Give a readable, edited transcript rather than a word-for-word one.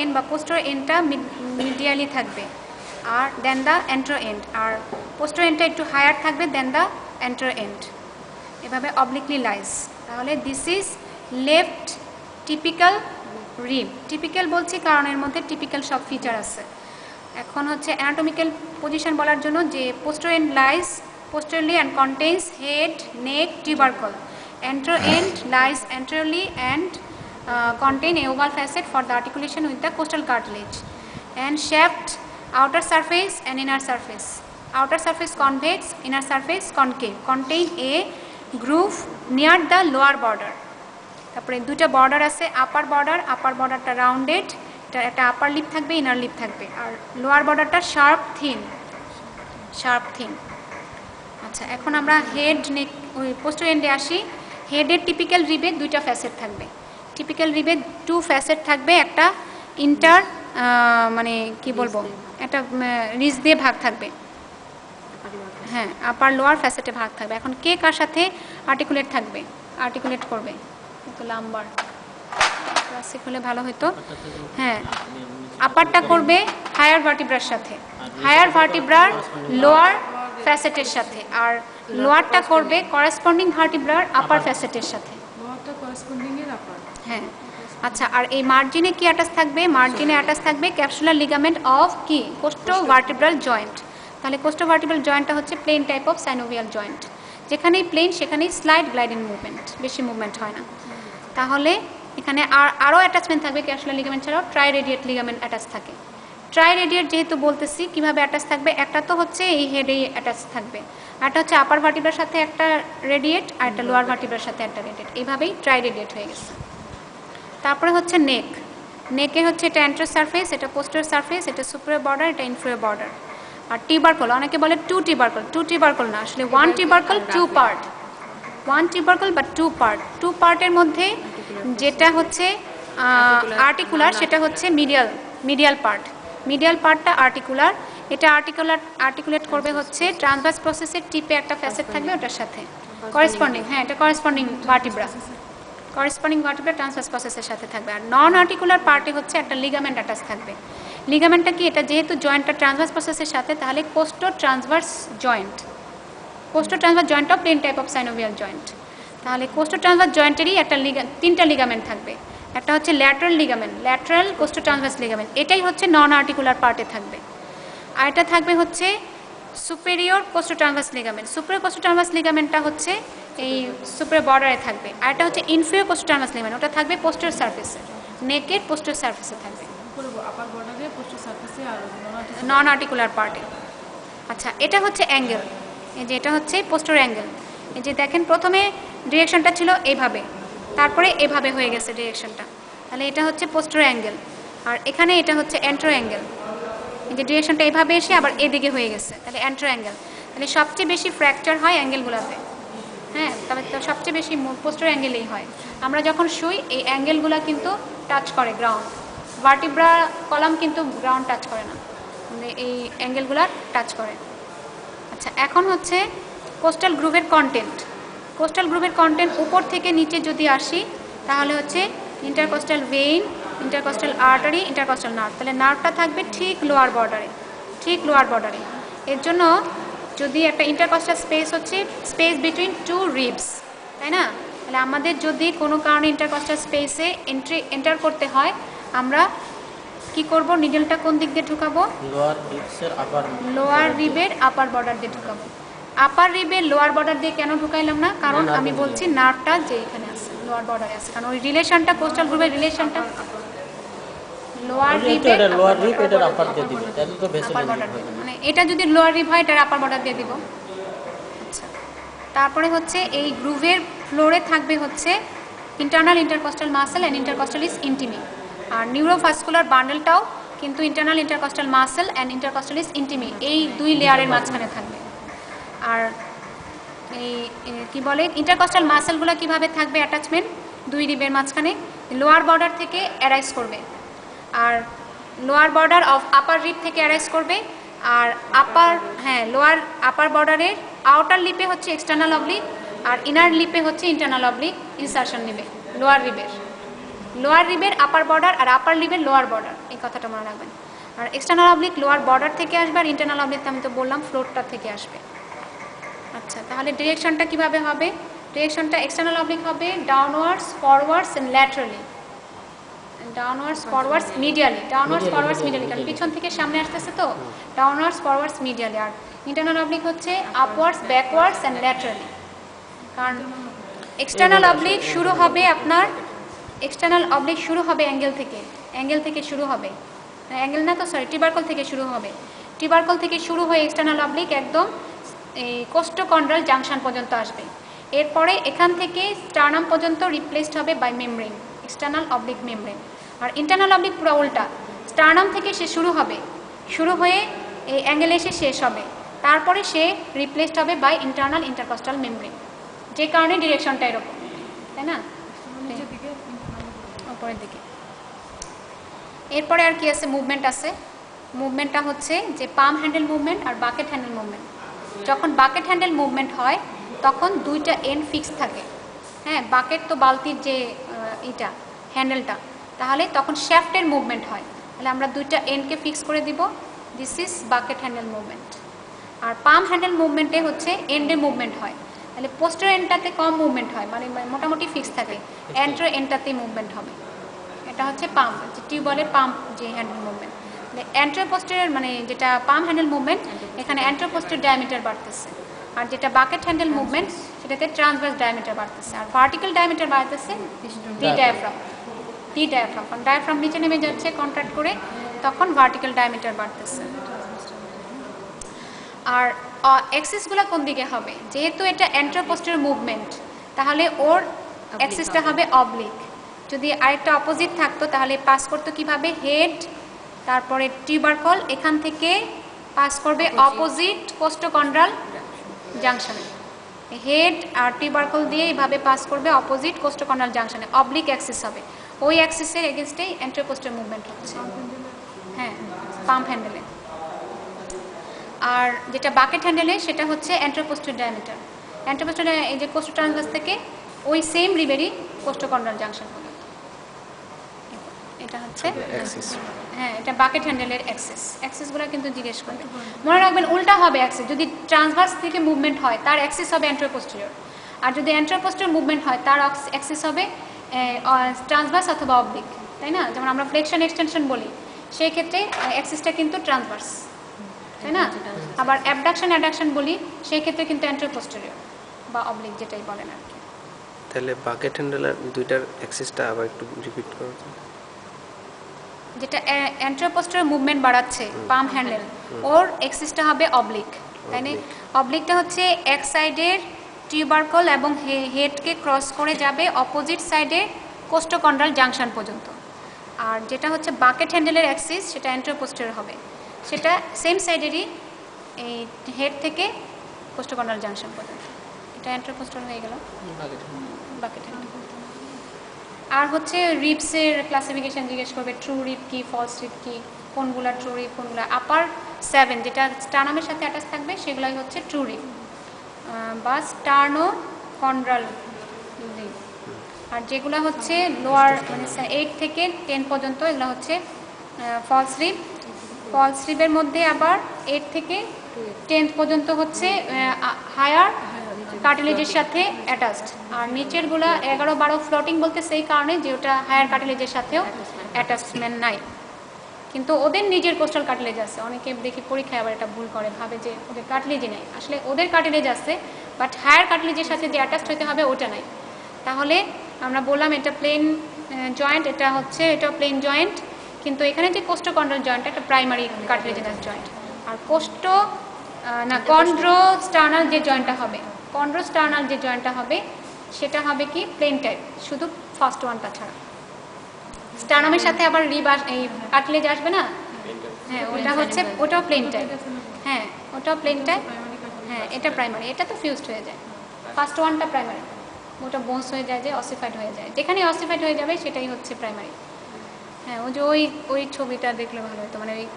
And বা poster এন্ডটা medially থাকবে আর দেন the এন্ট্রো and, R poster এন্ডটা একটু হায়ার থাকবে দেন দ্য এন্ট্রো এন্ড, এভাবে অবলিকলি লাইজ। তাহলে this is left typical rib. Typical বলছি কারণ এর মধ্যে টিপিক্যাল সব ফিচার আছে। এখন হচ্ছে অ্যানাটমিক্যাল পজিশন বলার জন্য যে posterior end lies posteriorly and contains head, neck, tubercle. Antero end lies anteriorly and contain a oval facet for the articulation with the costal cartilage. And shaft, outer surface and inner surface. Outer surface convex, inner surface concave. Contain a groove near the lower border. তারপরে দুটো border আছে, আপার বর্ডারটা rounded, এটা একটা আপার lip থাকবে, inner lip থাকবে, আর lower বর্ডারটা sharp thin. আচ্ছা, এখন আমরা হেড নেক ওই পোস্টার এন্ডে আসি। হেডের টিপিক্যাল রিবে দুইটা ফ্যাসেট থাকবে। টিপিক্যাল রিবে 2 ফ্যাসেট থাকবে, একটা ইন্টার মানে কি বলবো, একটা রিজ দিয়ে ভাগ থাকবে, হ্যাঁ আপার লোয়ার ফ্যাসেটে ভাগ থাকবে। এখন কে কার সাথে আর্টিকুলেট করবে, তো লাম্বার ক্লাসিক হলে ভালো হতো। হ্যাঁ, আপারটা করবে হায়ার ভার্টিব্রার সাথে, হায়ার ভার্টিব্রার লোয়ার ফ্যাসেটের সাথে, আর লোয়ারটা করবে করেসপন্ডিং ভার্টিব্রার আপার ফ্যাসেটের সাথে। হ্যাঁ, আচ্ছা, আর এই মার্জিনে কি অ্যাটাচ থাকবে? মার্জিনে অ্যাটাচ থাকবে ক্যাপসুলার লিগামেন্ট অফ কি কোস্টোভার্টিব্রাল জয়েন্ট। তাহলে কোস্টোভার্টিব্রাল জয়েন্টটা হচ্ছে plane type of synovial joint, যেখানেই প্লেন সেখানেই স্লাইড গ্লাইডিং মুভমেন্ট, বেশি মুভমেন্ট হয় না। তাহলে এখানে আরও অ্যাটাচমেন্ট থাকবে ক্যাপসুলার লিগামেন্ট ছাড়াও ট্রাইরেডিয়েট লিগামেন্ট অ্যাটাচ থাকে। ট্রাইরেডিয়েট যেহেতু বলতেছি কীভাবে অ্যাটাচ থাকবে, একটা তো হচ্ছে এই হেডেই অ্যাটাচ থাকবে, একটা হচ্ছে আপার ভার্টিব্রার সাথে একটা রেডিয়েট, আর একটা লোয়ার ভার্টিব্রার সাথে একটা রেডিয়েট, এইভাবেই ট্রাইরেডিয়েট হয়ে গেছে। তারপরে হচ্ছে নেকে হচ্ছে এটা অ্যান্টেরো সারফেস, এটা পোস্টেরিয়র সারফেস, এটা সুপিরিয়র বর্ডার, এটা ইনফেরিয়র বর্ডার। আর টিবারকল, অনেকে বলে টু টিবারকল না, আসলে 1 টিবারকল 2 পার্ট, 1 টিবারকল বা 2 পার্ট। 2 পার্টের মধ্যে যেটা হচ্ছে আর্টিকুলার সেটা হচ্ছে মিডিয়াল পার্টটা আর্টিকুলার। এটা আর্টিকুলেট করবে হচ্ছে ট্রান্সভার্স প্রসেসের টিপে একটা ফ্যাসেট থাকবে ওটার সাথে করেসপন্ডিং, হ্যাঁ এটা করেসপন্ডিং ভার্টিব্রা ট্রান্সভার্স প্রসেসের সাথে থাকবে। আর নন আর্টিকুলার পার্টে হচ্ছে একটা লিগামেন্ট অ্যাটাচ থাকবে। লিগামেন্টটা কি, এটা যেহেতু জয়েন্টটা ট্রান্সভার্স প্রসেসের সাথে, তাহলে কোস্টো ট্রান্সভার্স জয়েন্টটাও plane type of synovial joint. তাহলে কোস্টো ট্রান্সভার্স জয়েন্টেরই একটা 3টা লিগামেন্ট থাকবে। একটা হচ্ছে ল্যাটারাল কোস্টো ট্রান্সভার্স লিগামেন্ট, এটাই হচ্ছে নন আর্টিকুলার পার্টে থাকবে। আর এটা থাকবে হচ্ছে সুপেরিয়র কোস্টো ট্রান্সভার্স লিগামেন্টটা হচ্ছে এই সুপেরিয়র বর্ডারে থাকবে। আর এটা হচ্ছে ইনফেরিয়র কোস্টো ট্রান্সভার্স লিগামেন্ট, ওটা থাকবে পোস্টেরিয়র সারফেসে, নেকের পোস্টেরিয়র সারফেসে থাকবে, নন আর্টিকুলার পার্টে। আচ্ছা, এটা হচ্ছে অ্যাঙ্গেল, এই যে এটা হচ্ছে পোস্টেরিয়র অ্যাঙ্গেল। এই যে দেখেন প্রথমে ডিরেকশনটা ছিল এইভাবে, তারপরে এভাবে হয়ে গেছে ডিরেকশনটা, তাহলে এটা হচ্ছে পোস্টেরিয়র অ্যাঙ্গেল। আর এখানে এটা হচ্ছে অ্যান্টেরো অ্যাঙ্গেল, এই যে ডিরেকশনটা এইভাবে এসে আবার এদিকে হয়ে গেছে, তাহলে অ্যান্টেরো অ্যাঙ্গেল। তাহলে সবচেয়ে বেশি ফ্র্যাকচার হয় অ্যাঙ্গেলগুলোতে, হ্যাঁ তবে সবচেয়ে বেশি পোস্টেরিয়র অ্যাঙ্গেলেই হয়। আমরা যখন শুই এই অ্যাঙ্গেলগুলো কিন্তু টাচ করে গ্রাউন্ড, ভার্টিব্রা কলাম কিন্তু গ্রাউন্ড টাচ করে না, এই অ্যাঙ্গেলগুলো টাচ করে। আচ্ছা, এখন হচ্ছে কোস্টাল গ্রুভের কন্টেন্ট উপর থেকে নিচে যদি আসি, তাহলে হচ্ছে intercostal vein, intercostal artery, intercostal nerve. তাহলে নার্ভটা থাকবে ঠিক লোয়ার বর্ডারে। এর জন্য যদি একটা ইন্টারকোস্টাল স্পেস হচ্ছে স্পেস বিটুইন 2 রিবস, তাই না? তাহলে আমাদের যদি কোনো কারণে ইন্টারকোস্টাল স্পেসে এন্টার করতে হয়, আমরা কি করব, নিডলটা কোন দিক দিয়ে ঢুকাবো? লোয়ার রিবের আপার বর্ডার দিয়ে ঢুকাবো। আপার রিবের লোয়ার বর্ডার দিয়ে কেন ঢুকাইলাম না? কারণ আমি বলছি নার্ভটা যে এখানে আছে লোয়ার বর্ডারে আছে, কারণ ওই রিলেশনটা কোস্টাল গ্রুপের রিলেশনটা লোয়ার রিবের এটার আপার দিয়ে দিব, তাহলে তো ভেসেল মানে এটা যদি লোয়ার রিব হয় এটার আপার বর্ডার দিয়ে দিব। আচ্ছা, তারপরে হচ্ছে এই গ্রুভের ফ্লোরে থাকবে হচ্ছে internal intercostal muscle and intercostalis intimi. আর নিউরোভাস্কুলার বান্ডেলটাও কিন্তু internal intercostal muscle and intercostalis intimi, এই 2 লেয়ারের মাঝখানে থাকবে। আর এই কি বলে ইন্টারকোস্টাল মাসলগুলো কিভাবে থাকবে অ্যাটাচমেন্ট 2 রিবের মাঝখানে? লোয়ার বর্ডার থেকে অ্যারাইজ করবে, আর lower border of upper rib থেকে অ্যারাইজ করবে। আর লোয়ার আপার বর্ডারের আউটার লিপে হচ্ছে এক্সটার্নাল অবলিক, আর ইনার লিপে হচ্ছে ইন্টারনাল অবলিক ইনসারশন নেবে লোয়ার রিবের। লোয়ার রিবের আপার বর্ডার আর আপার রিবের লোয়ার বর্ডার, এই কথাটা মনে রাখবেন। আর এক্সটার্নাল অবলিক লোয়ার বর্ডার থেকে আসবে, আর ইন্টারনাল অবলিক আমি তো বললাম ফ্লোরটা থেকে আসবে। আচ্ছা, তাহলে ডিরেকশনটা কিভাবে হবে? ডিরেকশনটা এক্সটার্নাল অবলিক হবে downwards, forwards and laterally. Downwards, forwards, medially. Downwards, forwards, medially, কারণ পিছন থেকে সামনে আসতেছে তো। Downwards, forwards, medially. আর ইন্টারনাল অবলিক হচ্ছে আপওয়ার্ডস, ব্যাকওয়ার্ডস এন্ড ল্যাটারালি। কারণ এক্সটার্নাল অবলিক শুরু হবে আপনার, এক্সটার্নাল অবলিক শুরু হবে অ্যাঙ্গেল থেকে, অ্যাঙ্গেল থেকে শুরু হবে, অ্যাঙ্গেল না তো সরি, টিবারকল থেকে শুরু হবে। টিবারকল থেকে শুরু হয়ে এক্সটার্নাল অবলিক একদম এই কোস্টোকন্ড্রাল জাংশন পর্যন্ত আসবে। এরপরে এখান থেকে স্টার্নাম পর্যন্ত রিপ্লেসড হবে by membrane, external oblique membrane. আর ইন্টারনাল অবলিক পুরো উল্টা, স্টার্নাম থেকে সে শুরু হবে, শুরু হয়ে এই অ্যাঙ্গেলে এসে শেষ হবে, তারপরে সে রিপ্লেসড হবে বাই ইন্টারনাল ইন্টারকস্টাল মেমব্রেন। যে কারণে ডিরেকশনটা এরকম, তাই না? উপরের দিকে। এরপরে আর কি আছে? মুভমেন্ট আছে। মুভমেন্টটা হচ্ছে যে পাম হ্যান্ডেল মুভমেন্ট আর বাকেট হ্যান্ডেল মুভমেন্ট। যখন বাকেট হ্যান্ডেল মুভমেন্ট হয় তখন দুইটা এন্ড ফিক্স থাকে। হ্যাঁ, বাকেট তো বালতির যে এটা হ্যান্ডেলটা, তাহলে তখন শ্যাফটের মুভমেন্ট হয়, তাহলে আমরা দুইটা এন্ডকে ফিক্স করে দিব, this is bucket handle movement. আর পাম হ্যান্ডেল মুভমেন্টে হচ্ছে এন্ডে মুভমেন্ট হয়, তাহলে পোস্টার এন্ডটাতে কম মুভমেন্ট হয়, মানে মোটামুটি ফিক্স থাকে, এন্ট্রো এন্ডটাতেই মুভমেন্ট হবে। এটা হচ্ছে পাম্প, যে টিউবওয়েলের পাম্প যে হ্যান্ডেল মুভমেন্ট। অ্যান্ট্রোপোস্টেরিয়র মানে যেটা পাম্প হ্যান্ডেল মুভমেন্ট, এখানে অ্যান্ট্রোপোস্টেরিয়র ডায়ামিটার বাড়তেছে। আর যেটা বাকেট হ্যান্ডেল মুভমেন্ট, সেটাতে ট্রান্সভার্স ডায়ামিটার বাড়তেছে। আর ভার্টিক্যাল ডায়ামিটার বাড়তেছে ডি ডায়াফ্রাম, ডি ডায়াফ্রাম, কারণ ডায়াফ্রাম নিচে নেমে যাচ্ছে কন্ট্রাক্ট করে, তখন ভার্টিক্যাল ডায়ামিটার বাড়তেছে। আর অ্যাক্সিসগুলো কোন দিকে হবে? যেহেতু এটা অ্যান্ট্রোপোস্টেরিয়র মুভমেন্ট, তাহলে ওর অ্যাক্সিসটা হবে অবলিক। যদি আরেকটা অপোজিট থাকতো তাহলে পাস করতো কিভাবে? হেড, তারপরে টিউবারকল, এখান থেকে পাস করবে অপোজিট কোস্টোকন্ড্রাল জাংশনে। হেড আর টিউবারকল দিয়ে এইভাবে পাস করবে অপোজিট কোস্টোকন্ড্রাল জাংশনে, অবলিক অ্যাক্সিস হবে। ওই অ্যাক্সিসের এগেনস্টেই অ্যান্ট্রোপোস্টেরিয়র মুভমেন্ট হচ্ছে। হ্যাঁ, পাম্প হ্যান্ডেলে। আর যেটা বাকেট হ্যান্ডেলে সেটা হচ্ছে অ্যান্ট্রোপোস্টেরিয়র ডায়ামিটার। অ্যান্ট্রোপোস্টেরিয়র এই যে কোস্টো ট্রান্সভার্স থেকে ওই সেম রিবেরই কোস্টোকন্ড্রাল জাংশন পর্যন্ত। এটা হচ্ছে অ্যাক্সিস। হ্যাঁ, এটা বাকেট হ্যান্ডেলের অ্যাক্সিস। অ্যাক্সিসগুলো কিন্তু জিজ্ঞেস করবে, মনে রাখবেন উল্টা হবে অ্যাক্সিস। যদি ট্রান্সভার্স থেকে মুভমেন্ট হয় তার অ্যাক্সিস হবে অ্যান্ট্রোপোস্টেরিয়র, আর যদি অ্যান্ট্রোপোস্টেরিয়র মুভমেন্ট হয় তার অ্যাক্সিস হবে ট্রান্সভার্স অথবা অবলিক, তাই না? যেমন আমরা ফ্লেকশন এক্সটেনশন বলি, সেই ক্ষেত্রে অ্যাক্সিসটা কিন্তু ট্রান্সভার্স, তাই না? আবার অ্যাবডাকশন অ্যাডাকশন বলি, সেই ক্ষেত্রে কিন্তু অ্যান্ট্রোপোস্টেরিয়র বা অবলিক যেটাই বলেন আর কি। তাহলে বাকেট হ্যান্ডেলের দুইটার অ্যাক্সিসটা আবার একটু রিপিট করুন। যেটা অ্যান্ট্রোপোস্টেরিয়র মুভমেন্ট বাড়াচ্ছে পাম হ্যান্ডেল, ওর অ্যাক্সিসটা হবে অবলিক, তাই না? অবলিকটা হচ্ছে এক সাইডের টিউবারকল এবং হেডকে ক্রস করে যাবে অপোজিট সাইডে কোস্টোকন্ড্রাল জাংশন পর্যন্ত। আর যেটা হচ্ছে বাকেট হ্যান্ডেলের অ্যাক্সিস, সেটা অ্যান্ট্রোপোস্টেরিয়র হবে, সেটা সেম সাইডেরই এই হেড থেকে কোস্টোকন্ড্রাল জাংশন পর্যন্ত। এটা অ্যান্ট্রোপোস্টেরিয়র হয়ে গেল বাকেট হ্যান্ডেল। আর হচ্ছে রিপসের ক্লাসিফিকেশন জিজ্ঞেস করবে, ট্রু রিপ কি, ফলস রিপ কি, কোনগুলা ট্রু রিপ, কোনগুলা আপার 7 যেটা স্টার্নামের সাথে অ্যাটাচ থাকবে সেগুলাই হচ্ছে ট্রু রিপ বা স্টার্নোকন্ড্রাল রিপ। আর যেগুলো হচ্ছে লোয়ার মানে 8 থেকে 10 পর্যন্ত, এগুলো হচ্ছে ফলস রিপ। ফলস রিপের মধ্যে আবার 8 থেকে 10 পর্যন্ত হচ্ছে হায়ার কার্টিলেজের সাথে অ্যাটাচড, আর নিচেরগুলো 11-12 ফ্লোটিং বলতে সেই কারণে যে ওটা হায়ার কার্টিলেজের সাথেও অ্যাটাচমেন্ট নাই, কিন্তু ওদের নিজের কোস্টাল কার্টিলেজ আছে। অনেকে দেখি পরীক্ষায় আবার এটা ভুল করে, ভাবে যে ওদের কার্টিলেজই নাই, আসলে ওদের কার্টিলেজ আছে, বাট হায়ার কার্টিলেজের সাথে যে অ্যাটাচড হতে হবে ওটা নাই। তাহলে আমরা বললাম এটা প্লেন জয়েন্ট, এটা হচ্ছে এটা প্লেন জয়েন্ট, কিন্তু এখানে যে কোস্টোকন্ড্রাল জয়েন্ট একটা প্রাইমারি কার্টিলেজিনাস জয়েন্ট। আর কন্ড্রোস্টার্নাল যে জয়েন্টটা হবে, কন্ড্রোস্টার্নাল যে জয়েন্টটা হবে সেটা হবে কি প্লেন টাইপ, শুধু ফার্স্ট ওয়ানটা ছাড়া। স্টার্নামের সাথে আবার এই কার্টিলেজ আসবে না, হ্যাঁ ওটা হচ্ছে ওটাও প্লেন টাইপ, হ্যাঁ ওটাও প্লেন টাইপ, হ্যাঁ এটা প্রাইমারি, এটা তো ফিউজড হয়ে যায়। ফার্স্ট ওয়ানটা প্রাইমারি, ওটা বোনস হয়ে যায়, যে অসিফাইড হয়ে যায়, যেখানে অসিফাইড হয়ে যাবে সেটাই হচ্ছে প্রাইমারি। হ্যাঁ ওই যে ওই ছবিটা দেখলে ভালো হতো, মানে ওই